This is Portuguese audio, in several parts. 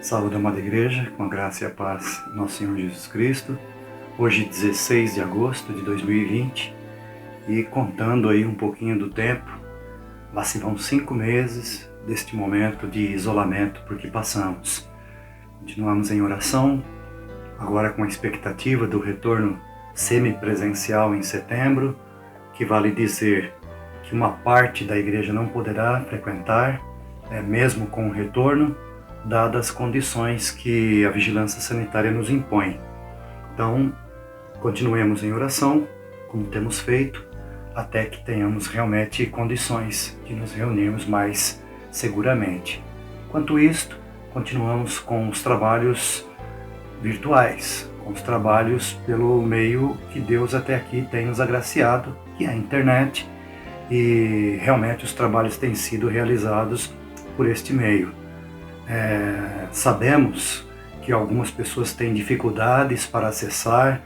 Saúde, amada igreja, com a graça e a paz do nosso Senhor Jesus Cristo. Hoje, 16 de agosto de 2020, e contando aí um pouquinho do tempo, lá se vão 5 meses deste momento de isolamento por que passamos. Continuamos em oração, agora com a expectativa do retorno semipresencial em setembro, que vale dizer que uma parte da igreja não poderá frequentar, mesmo com o retorno, dadas as condições que a vigilância sanitária nos impõe. Então, continuemos em oração, como temos feito, até que tenhamos realmente condições de nos reunirmos mais seguramente. Enquanto isto, continuamos com os trabalhos virtuais, com os trabalhos pelo meio que Deus até aqui tem nos agraciado, que é a internet, e realmente os trabalhos têm sido realizados por este meio. Sabemos que algumas pessoas têm dificuldades para acessar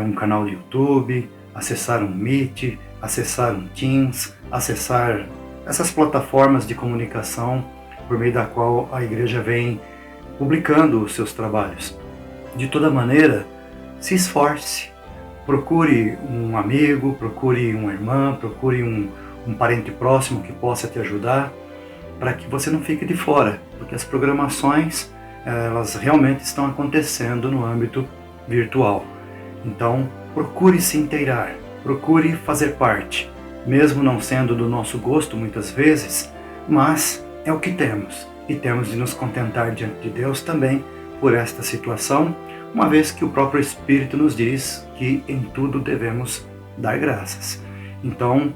um canal de YouTube, acessar um Meet, acessar um Teams, acessar essas plataformas de comunicação por meio da qual a igreja vem publicando os seus trabalhos. De toda maneira, se esforce, procure um amigo, procure uma irmã, procure um parente próximo que possa te ajudar, para que você não fique de fora, porque as programações elas realmente estão acontecendo no âmbito virtual. Então, procure se inteirar, procure fazer parte, mesmo não sendo do nosso gosto muitas vezes, mas é o que temos, e temos de nos contentar diante de Deus também por esta situação, uma vez que o próprio Espírito nos diz que em tudo devemos dar graças. Então,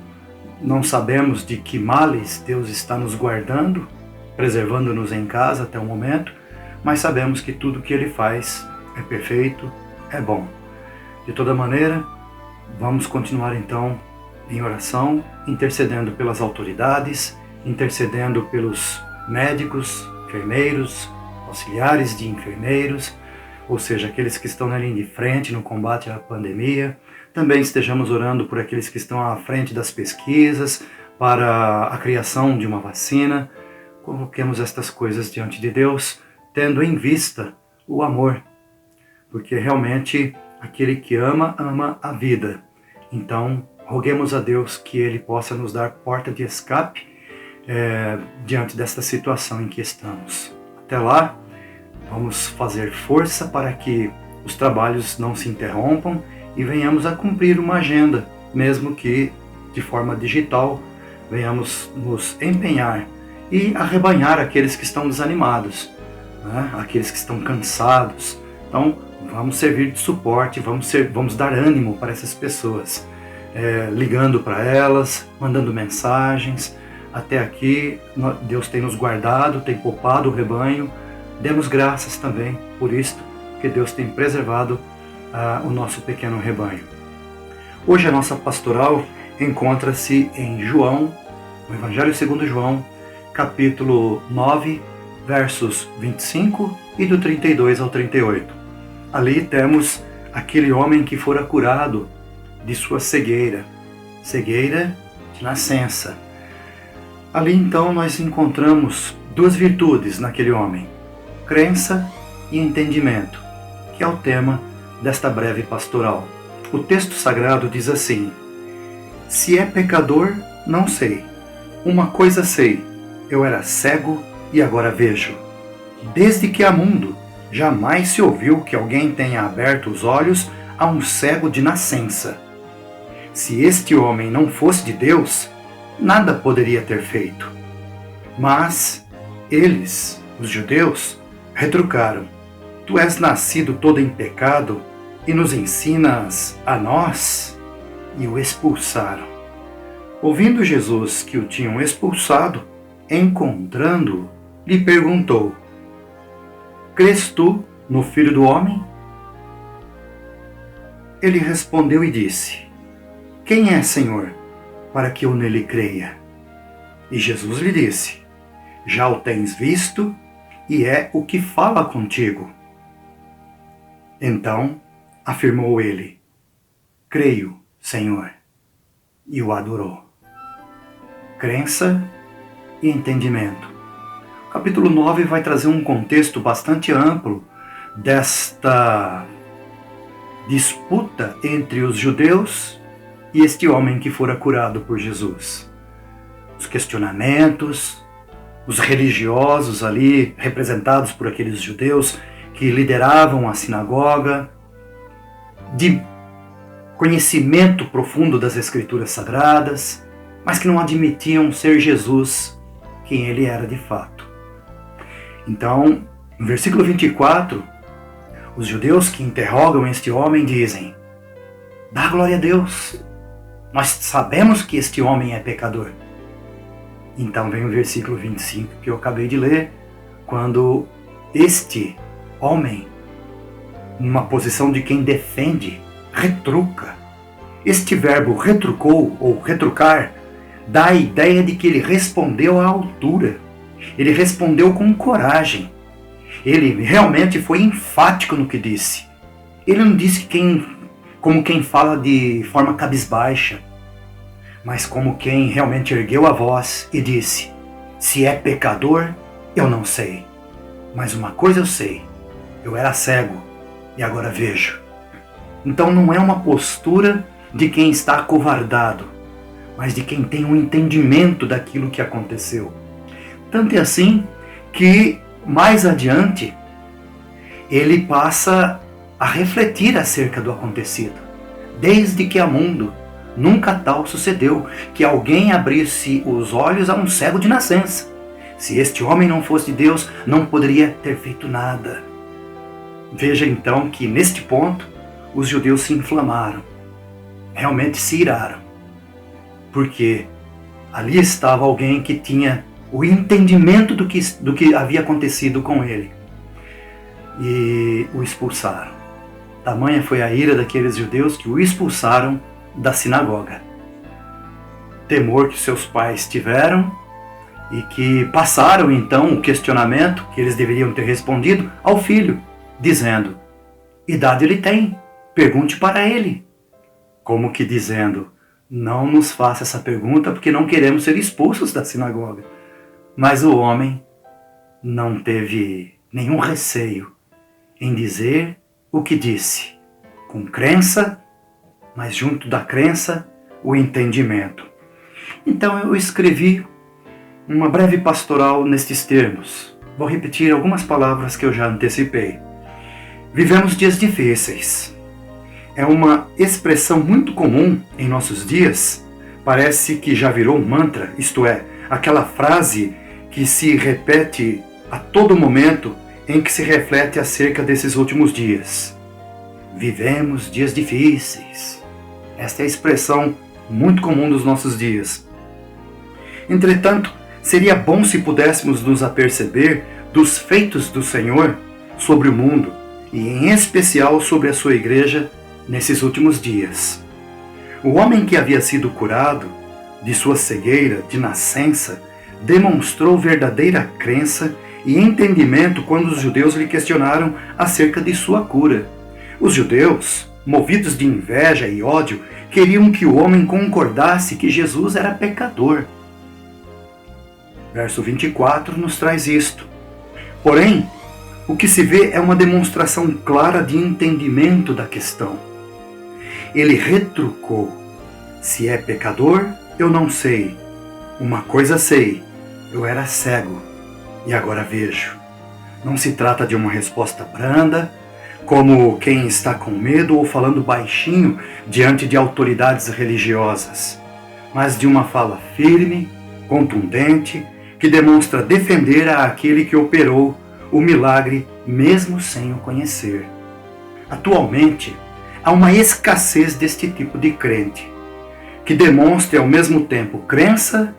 não sabemos de que males Deus está nos guardando, preservando-nos em casa até o momento, mas sabemos que tudo que Ele faz é perfeito, é bom. De toda maneira, vamos continuar então em oração, intercedendo pelas autoridades, intercedendo pelos médicos, enfermeiros, auxiliares de enfermeiros, ou seja, aqueles que estão na linha de frente no combate à pandemia. Também estejamos orando por aqueles que estão à frente das pesquisas, para a criação de uma vacina. Coloquemos estas coisas diante de Deus, tendo em vista o amor, porque realmente aquele que ama, ama a vida. Então, roguemos a Deus que Ele possa nos dar porta de escape diante desta situação em que estamos. Até lá, vamos fazer força para que os trabalhos não se interrompam e venhamos a cumprir uma agenda, mesmo que de forma digital, venhamos nos empenhar e arrebanhar aqueles que estão desanimados, aqueles que estão cansados. Então, vamos servir de suporte, vamos dar ânimo para essas pessoas, ligando para elas, mandando mensagens. Até aqui, Deus tem nos guardado, tem poupado o rebanho. Demos graças também por isto, que Deus tem preservado o nosso pequeno rebanho. Hoje a nossa pastoral encontra-se em João, no Evangelho segundo João, capítulo 9, versos 25 e do 32 ao 38. Ali temos aquele homem que fora curado de sua cegueira de nascença. Ali então nós encontramos duas virtudes naquele homem: crença e entendimento, que é o tema desta breve pastoral. O texto sagrado diz assim: se é pecador, não sei. Uma coisa sei, eu era cego e agora vejo. Desde que há mundo, jamais se ouviu que alguém tenha aberto os olhos a um cego de nascença. Se este homem não fosse de Deus, nada poderia ter feito. Mas eles, os judeus, retrucaram: tu és nascido todo em pecado e nos ensinas a nós? E o expulsaram. Ouvindo Jesus que o tinham expulsado, encontrando-o, lhe perguntou: crês tu no Filho do Homem? Ele respondeu e disse: quem é, Senhor, para que eu nele creia? E Jesus lhe disse: já o tens visto, e é o que fala contigo. Então afirmou ele: creio, Senhor, e o adorou. Crença e entendimento. O capítulo 9 vai trazer um contexto bastante amplo desta disputa entre os judeus e este homem que fora curado por Jesus. Os questionamentos, os religiosos ali, representados por aqueles judeus que lideravam a sinagoga, de conhecimento profundo das Escrituras Sagradas, mas que não admitiam ser Jesus quem ele era de fato. Então, no versículo 24, os judeus que interrogam este homem dizem: dá glória a Deus, nós sabemos que este homem é pecador. Então vem o versículo 25 que eu acabei de ler, quando este homem, numa posição de quem defende, retruca. Este verbo retrucou ou retrucar dá a ideia de que ele respondeu à altura. Ele respondeu com coragem. Ele realmente foi enfático no que disse. Ele não disse como quem fala de forma cabisbaixa, mas como quem realmente ergueu a voz e disse: se é pecador, eu não sei. Mas uma coisa eu sei, eu era cego e agora vejo. Então não é uma postura de quem está acovardado, mas de quem tem um entendimento daquilo que aconteceu. Tanto é assim que, mais adiante, ele passa a refletir acerca do acontecido. Desde que há mundo, nunca tal sucedeu, que alguém abrisse os olhos a um cego de nascença. Se este homem não fosse de Deus, não poderia ter feito nada. Veja então que, neste ponto, os judeus se inflamaram, realmente se iraram, porque ali estava alguém que tinha o entendimento do que havia acontecido com ele, e o expulsaram. Tamanha foi a ira daqueles judeus que o expulsaram da sinagoga. Temor que seus pais tiveram e que passaram então o questionamento que eles deveriam ter respondido ao filho, dizendo: idade ele tem, pergunte para ele. Como que dizendo: não nos faça essa pergunta porque não queremos ser expulsos da sinagoga. Mas o homem não teve nenhum receio em dizer o que disse, com crença, mas junto da crença, o entendimento. Então eu escrevi uma breve pastoral nestes termos. Vou repetir algumas palavras que eu já antecipei. Vivemos dias difíceis. É uma expressão muito comum em nossos dias. Parece que já virou um mantra, isto é, aquela frase que se repete a todo momento em que se reflete acerca desses últimos dias. Vivemos dias difíceis. Esta é a expressão muito comum dos nossos dias. Entretanto, seria bom se pudéssemos nos aperceber dos feitos do Senhor sobre o mundo e em especial sobre a sua igreja nesses últimos dias. O homem que havia sido curado de sua cegueira de nascença demonstrou verdadeira crença e entendimento quando os judeus lhe questionaram acerca de sua cura. Os judeus, movidos de inveja e ódio, queriam que o homem concordasse que Jesus era pecador. Verso 24 nos traz isto. Porém, o que se vê é uma demonstração clara de entendimento da questão. Ele retrucou: se é pecador, eu não sei. Uma coisa sei, eu era cego e agora vejo. Não se trata de uma resposta branda, como quem está com medo ou falando baixinho diante de autoridades religiosas, mas de uma fala firme, contundente, que demonstra defender aquele que operou o milagre mesmo sem o conhecer. Atualmente, há uma escassez deste tipo de crente, que demonstre ao mesmo tempo crença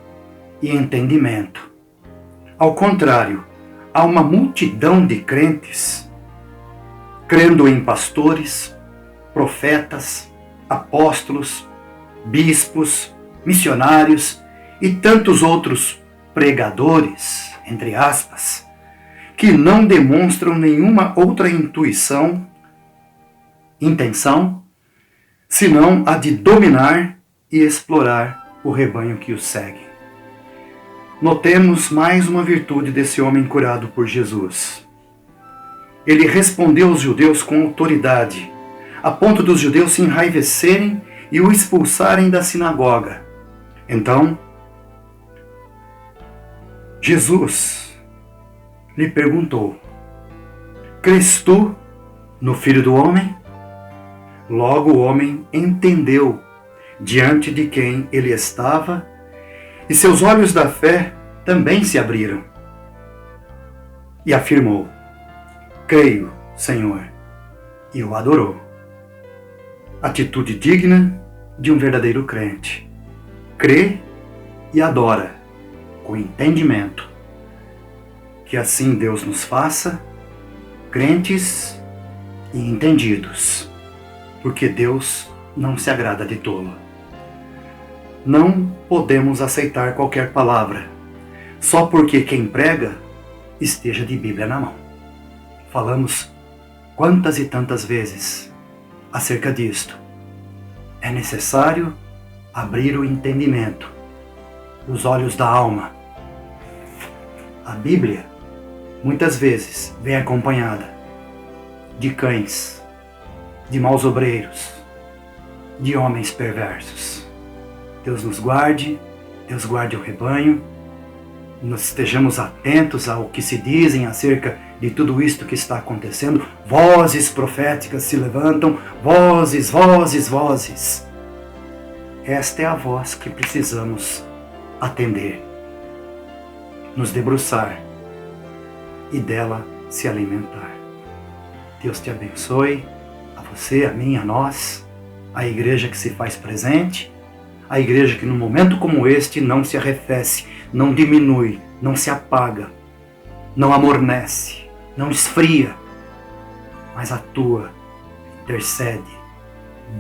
e entendimento. Ao contrário, há uma multidão de crentes crendo em pastores, profetas, apóstolos, bispos, missionários e tantos outros pregadores, entre aspas, que não demonstram nenhuma outra intenção, senão a de dominar e explorar o rebanho que os segue. notemos mais uma virtude desse homem curado por Jesus. Ele respondeu aos judeus com autoridade, a ponto dos judeus se enraivecerem e o expulsarem da sinagoga. Então, Jesus lhe perguntou: crês tu no Filho do Homem? Logo o homem entendeu diante de quem ele estava, e seus olhos da fé também se abriram. E afirmou: creio, Senhor, e o adorou. Atitude digna de um verdadeiro crente. Crê e adora, com entendimento. Que assim Deus nos faça crentes e entendidos, porque Deus não se agrada de tolo. Não podemos aceitar qualquer palavra, só porque quem prega esteja de Bíblia na mão. Falamos quantas e tantas vezes acerca disto. É necessário abrir o entendimento, os olhos da alma. A Bíblia, muitas vezes, vem acompanhada de cães, de maus obreiros, de homens perversos. Deus nos guarde, Deus guarde o rebanho, nós estejamos atentos ao que se dizem acerca de tudo isto que está acontecendo. Vozes proféticas se levantam, vozes, vozes, vozes. Esta é a voz que precisamos atender, nos debruçar e dela se alimentar. Deus te abençoe, a você, a mim, a nós, a igreja que se faz presente, a igreja que num momento como este não se arrefece, não diminui, não se apaga, não amornece, não esfria, mas atua, intercede,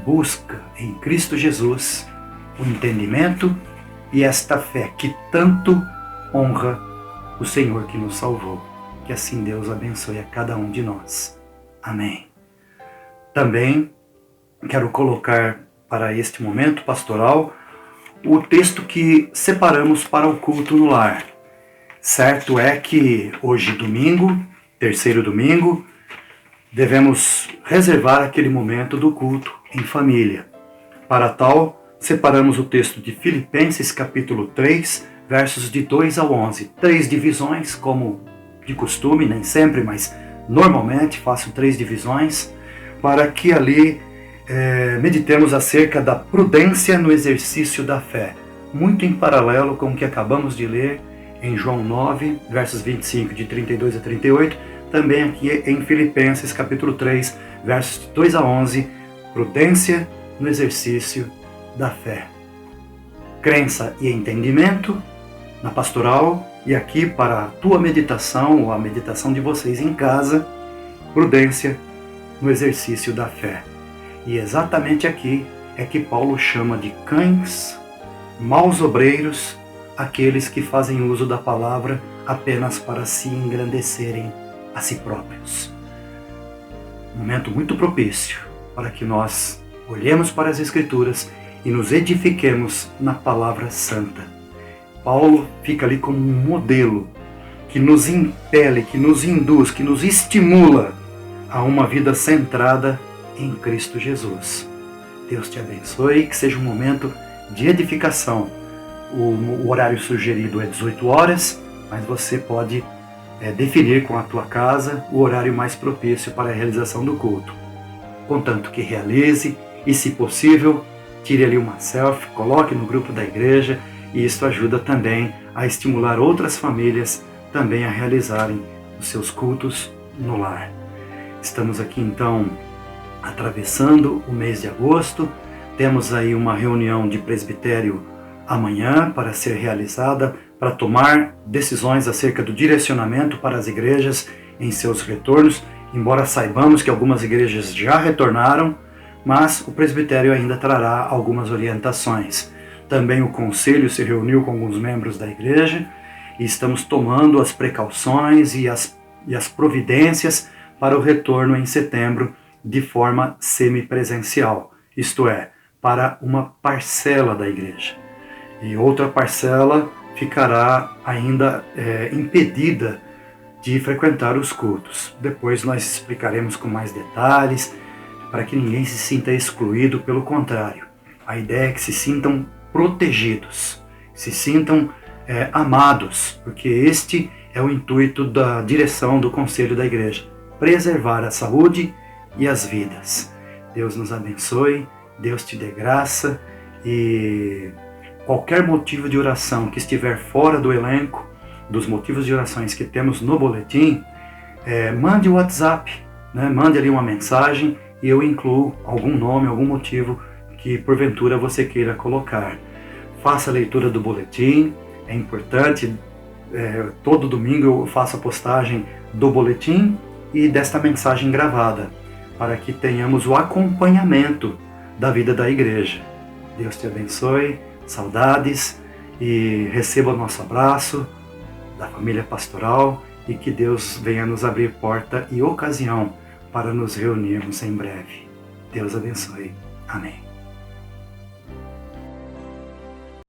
busca em Cristo Jesus o entendimento e esta fé que tanto honra o Senhor que nos salvou. Que assim Deus abençoe a cada um de nós. Amém. Também quero colocar para este momento pastoral o texto que separamos para o culto no lar. Certo é que hoje domingo, terceiro domingo, devemos reservar aquele momento do culto em família. Para tal, separamos o texto de Filipenses capítulo 3, versos de 2 ao 11. 3 divisões, como de costume, nem sempre, mas normalmente faço 3 divisões, para que ali meditemos acerca da prudência no exercício da fé, muito em paralelo com o que acabamos de ler em João 9, versos 25, de 32 a 38, também aqui em Filipenses capítulo 3, versos de 2 a 11, prudência no exercício da fé. Crença e entendimento na pastoral, e aqui para a tua meditação, ou a meditação de vocês em casa, prudência no exercício da fé. E exatamente aqui é que Paulo chama de cães, maus obreiros, aqueles que fazem uso da palavra apenas para se engrandecerem a si próprios. Momento muito propício para que nós olhemos para as Escrituras e nos edifiquemos na palavra santa. Paulo fica ali como um modelo que nos impele, que nos induz, que nos estimula a uma vida centrada em Cristo Jesus. Deus te abençoe, que seja um momento de edificação. O horário sugerido é 18 horas, mas você pode definir com a tua casa o horário mais propício para a realização do culto. Contanto que realize e, se possível, tire ali uma selfie, coloque no grupo da igreja, e isso ajuda também a estimular outras famílias também a realizarem os seus cultos no lar. Estamos aqui então atravessando o mês de agosto, temos aí uma reunião de presbitério amanhã para ser realizada, para tomar decisões acerca do direcionamento para as igrejas em seus retornos, embora saibamos que algumas igrejas já retornaram, mas o presbitério ainda trará algumas orientações. Também o conselho se reuniu com alguns membros da igreja e estamos tomando as precauções e as providências para o retorno em setembro de forma semipresencial, isto é, para uma parcela da igreja. E outra parcela ficará ainda impedida de frequentar os cultos. Depois nós explicaremos com mais detalhes, para que ninguém se sinta excluído, pelo contrário. A ideia é que se sintam protegidos, se sintam amados, porque este é o intuito da direção do Conselho da Igreja, preservar a saúde e as vidas. Deus nos abençoe, Deus te dê graça, e qualquer motivo de oração que estiver fora do elenco dos motivos de orações que temos no boletim, mande o WhatsApp, né? Mande ali uma mensagem e eu incluo algum nome, algum motivo que porventura você queira colocar. Faça a leitura do boletim, é importante, todo domingo eu faço a postagem do boletim e desta mensagem gravada, para que tenhamos o acompanhamento da vida da igreja. Deus te abençoe, saudades, e receba o nosso abraço da família pastoral, e que Deus venha nos abrir porta e ocasião para nos reunirmos em breve. Deus abençoe. Amém.